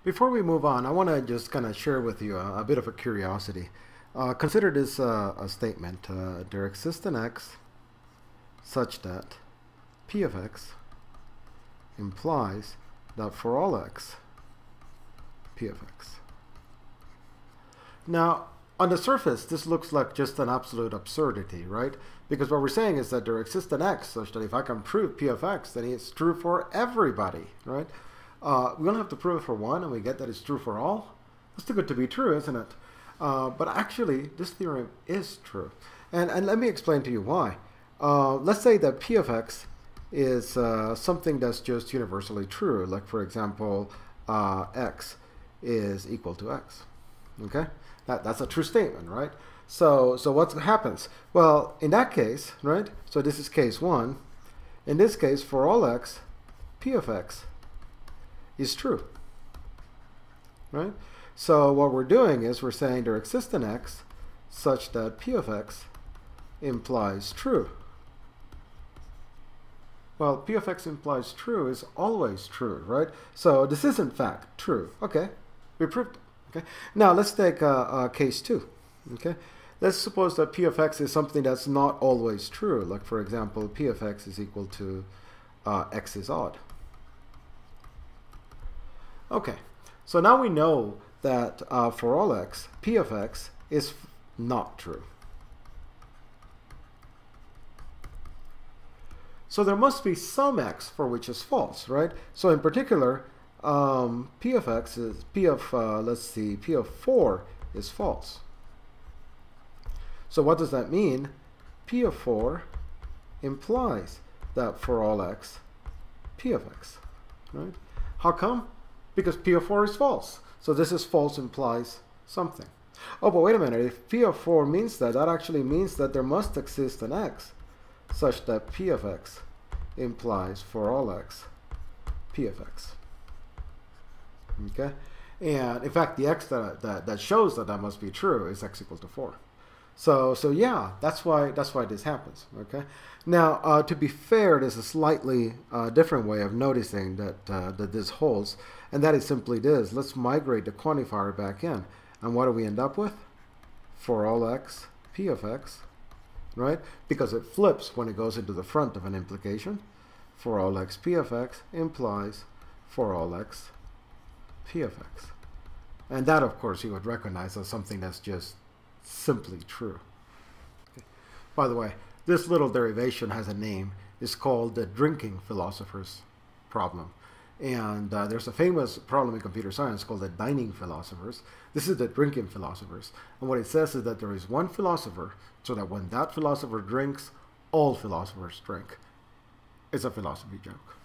Before we move on, I want to just kind of share with you a bit of a curiosity. Consider this a statement. There exists an x such that p of x implies that for all x, p of x. Now, on the surface, this looks like just an absolute absurdity, right? Because what we're saying is that there exists an x such that if I can prove p of x, then it's true for everybody, right? We only have to prove it for one, and we get that it's true for all. That's too good to be true, isn't it? But actually, this theorem is true. And let me explain to you why. Let's say that p of x is something that's just universally true. Like, for example, x is equal to x. Okay? That's a true statement, right? So what happens? Well, in that case, right? So this is case one. In this case, for all x, p of x is true, right? So what we're doing is we're saying there exists an x such that p of x implies true. Well, p of x implies true is always true, right? So this is in fact true. Okay, we proved it. Okay, now let's take case two. Okay, let's suppose that p of x is something that's not always true. Like, for example, p of x is equal to x is odd. Okay, so now we know that for all x, p of x is not true. So there must be some x for which is false, right? So in particular, p of x is p of let's see, p of 4 is false. So what does that mean? P of 4 implies that for all x, p of x, right? How come? Because p of 4 is false. So this is false implies something. Oh, but wait a minute. If p of 4 means that, that actually means that there must exist an x such that p of x implies for all x, p of x. Okay? And in fact, the x that shows that that must be true is x equal to 4. So yeah, that's why this happens. Okay. Now, to be fair, there's a slightly different way of noticing that that this holds, and that is simply this. Let's migrate the quantifier back in, and what do we end up with? For all x, p of x, right? Because it flips when it goes into the front of an implication. For all x, p of x implies for all x, p of x, and that, of course, you would recognize as something that's just simply true. Okay. By the way, this little derivation has a name. It's called the drinking philosopher's problem. And there's a famous problem in computer science called the dining philosophers. This is the drinking philosophers. And what it says is that there is one philosopher, so that when that philosopher drinks, all philosophers drink. It's a philosophy joke.